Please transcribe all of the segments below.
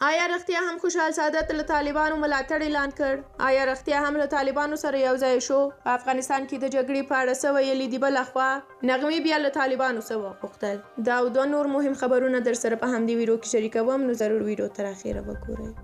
آیا رښتیا هم خوشحال سادات له طالبانو ملاتړ اعلان کړ؟ آیا رښتیا هم له طالبانو سره یو ځای شو؟ په افغانستان کې د جګړې په اړه څه ویلي دي؟ بله خوا نغمې بیا له طالبانو څه وغوښتل؟ دا او دوه نور مهم خبرونه در سره په همدې ویډیو کې شریکوم، نو ضرور ویډیو تر اخره وګورئ.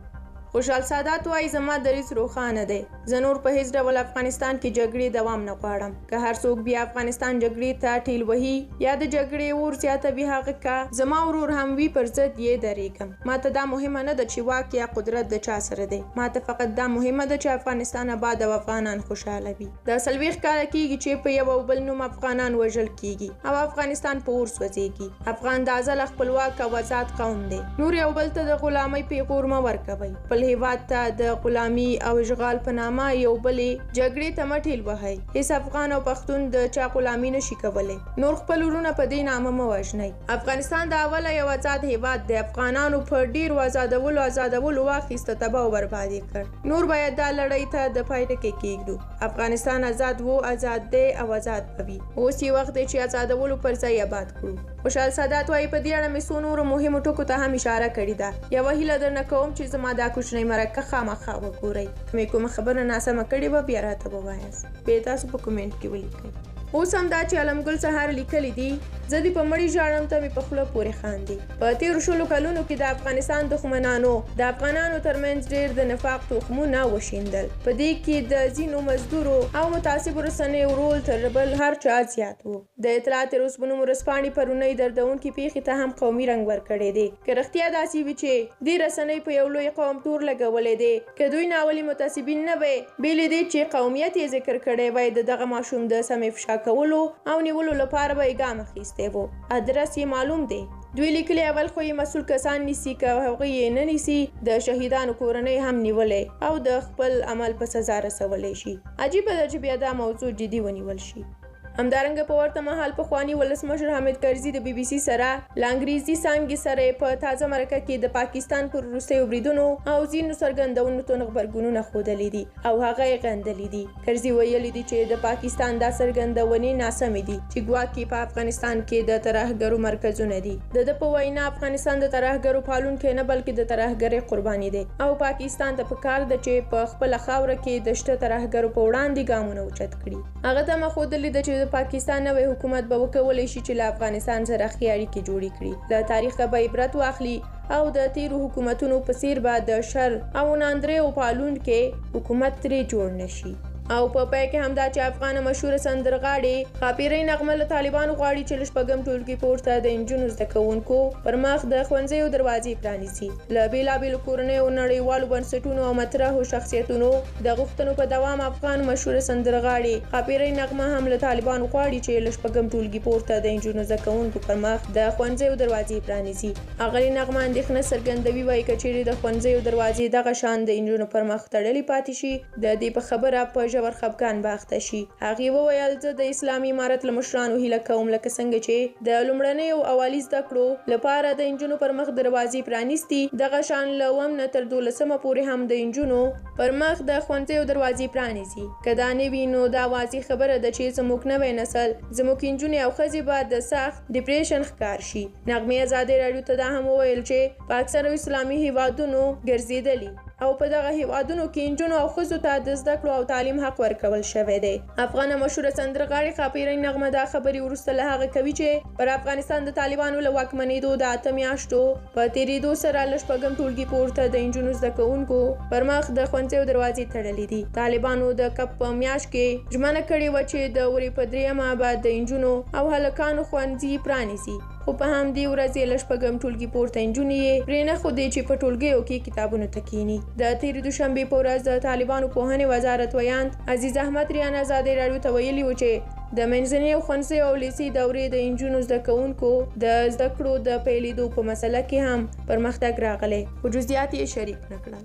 خوشحال سادات وایي زما دریځ روښانه دی. زه نور په هیڅ ډول افغانستان کې جګړې دوام نه غواړم. که هر څوک بیا افغانستان جګړې ته ټیل وهي یا د جګړې اور زیاتوي، هغه که زما ورور هم وي پر ضد یې درېږم. ماته دا مهمه نه ده چې واک یا قدرت د چا سره دی. ماته فقط دا مهمه ده چې افغانستان آباد او افغانان خوشحاله وي. دا 40 کاله کېږي چې په یو او بل نوم افغانان وژل کېږي او افغانستان په اور سوځېږي. افغان د ازله خپلواک او آزاد قوم دی. نور یو بل ته د غلامۍ پیغور مه ورکوئ. هیواد ته د غلامي او اشغال په نامه یو بلې جګړې ته مه ټیل وهئ. هیڅ افغان او پښتون د چا غلامي نشي کولی. نور خپل ورونه په دې نامه مه وژنئ. افغانستان د اوله یو آزاد هیواد دی. افغانانو په ډیرو آزادولو واخیسته، تباه او برباد یې کړ. نور باید دا لړۍ ته د پای ټکی کېږدو. افغانستان آزاد و، آزاد دی او آزاد به وي. اوس یې وخت دی چې آزادولو پر ځای آباد کړو. خوشحال سادات وایي په دې اړه مې څو نورو مهمو ټکو ته هم اشاره کړې ده. یوه هیله درنه کوم چې زما دا کوچنۍ مرکه خامخا وګورئ. که مې کومه خبره ناسمه کړې وه بیا راته ووایاست. بیا تاسو په کومنټ کې ولیکئ. اوس هم دا چې علمګل سهار لیکلی دي، زه دې په مړي ژاړم ته مې په خوله پورې خاندي. په تېرو 20 کلونو کې د افغانستان دښمنانو د افغانانو ترمنځ ډېر د نفاق تخمونه وشیندل. په دې کې د ځینو مزدورو او متعصبو رسنیو رول تر بل هر چا زیات و. د اطلاعات اوسپنو ورځپاڼې پرونۍ دردونکې پیښې ته هم قومي رنګ ورکړی دی. که رښتیا داسې وي چې دې رسنۍ په یو لوی قوم تور لګولی دی، که دوی ناولي متعصبین نه وی، بې له دې چې قومیت یې ذکر کړی وی، د دغه ماشوم د سمې افشا کولو او نیولو لپاره به یې ګام اخیستی و. ادرس یې معلوم دی. دوی لیکلي اول خو یې مسؤل کسان نیسي، که هغوی یې نه نیسي د شهیدانو کورنۍ هم نیولی او د خپل عمل په سزا رسولی شي. عجیبه ده چې بیا دا موضوع جدي ونیول شي. همدارنګه په ورته مهال پخواني ولسمشر حامد کرزي د BBC سره له انګریزي څانګې سره په تازه مرکه کې د پاکستان پر وروستیو بریدونو او ځینو څرګندونو ته غبرګونونه ښودلي دي او هغه یې غندلي دي. کرزي ویلي دي چې د پاکستان دا څرګندونې ناسمې دي چې ګواکې په افغانستان کې د ترهګرو مرکزونه دي. د په وینا افغانستان د ترهګرو پالونکی نه بلکې د ترهګرۍ قرباني دی او پاکستان ته پکار ده چې په خپله خاوره کې د شته ترهګرو په وړاندې ګامونه اوچت کړي. هغه ته ښودلي ده چې د پاکستان نوی حکومت به وکولی شي چې له افغانستان سره ښې اړیکې جوړې کړي. له تاریخه به عبرت واخلي او د تیرو حکومتونو په څیر به د شر او ناندریو پالونکی حکومت ترې جوړ نشي. او په پای کې همدا چې افغانه مشهوره سندرغاړې ښاپیرۍ نغمه له طالبانو غواړي چې له شپږم ټولګي پورته د نجونو زده کوونکو پر مخ د ښوونځیو دروازې پرانیسي. له بېلابېلو کورنیو، نړیوالو بنسټونو او مطرحو شخصیتونو د غوښتنو په دوام افغان مشهوره سندرغاړې ښاپیرۍ نغمه هم له طالبانو غواړي چې له شپږم ټولګي پورته د نجونو زده کوونکو پر مخ د ښوونځیو دروازې پرانیسي. ښاغلې نغمه اندېښنه څرګندوي، وایي که چیرې د ښوونځیو دروازې دغه شان د نجونو پر مخ تړلې پاتې شي، د دې په خبره په ژور خفګان به اخته شي. هغې وویل زه د اسلامي امارت له مشرانو هیله کوم لکه څنګه چې د لومړنیو اولي زده کړو لپاره د نجونو پر مخ دروازې پرانیستي، دغه شان له 1 نه تر 12 پورې هم د نجونو پر مخ د ښوونځیو دروازې پرانیسي. که دا نه وي نو دا واضح خبره ده چې زموږ نوی نسل، زموږ نجونې او ښځې به د سخت ډیپریشن ښکار شي. نغمې ازادي راډیو ته دا هم وویل چې په اکثرو اسلامي هیوادونو ګرځېدلي او په دغه هیوادونو کې نجونو او ښځو ته د زده کړو او تعلیم حق ورکول شوی دی. افغانه مشهوره سندرغاړې ښاپیرۍ نغمه دا خبرې وروسته له هغه کوي چې پر افغانستان د طالبانو له واکمنېدو د 8 میاشتو په تېرېدو سره له شپږم ټولګي پورته د نجونو زده کوونکو پر مخ د ښوونځیو دروازې تړلې دي. طالبانو د کب په میاشت کې ژمنه کړې وه چې د اورې په 3مه به د نجونو او هلکانو ښوونځي پرانیسي، خو په همدې ورځ له شپږم ټولګي پورته نجونې یې پرېنښودې چې په ټولګیو کې کتابونو ته کښېني. د تېرې دوشنبې په ورځ د طالبانو پوهنې وزارت ویاند عزیز احمد ریان ازادي راډیو ته ویلي و چې د منځنیو ښوونځیو او لیسې دورې د نجونو زده کوونکو د زده کړو د پیلېدو په مسله کې هم پرمختګ راغلی، خو جزئیات یې شریک نه کړل.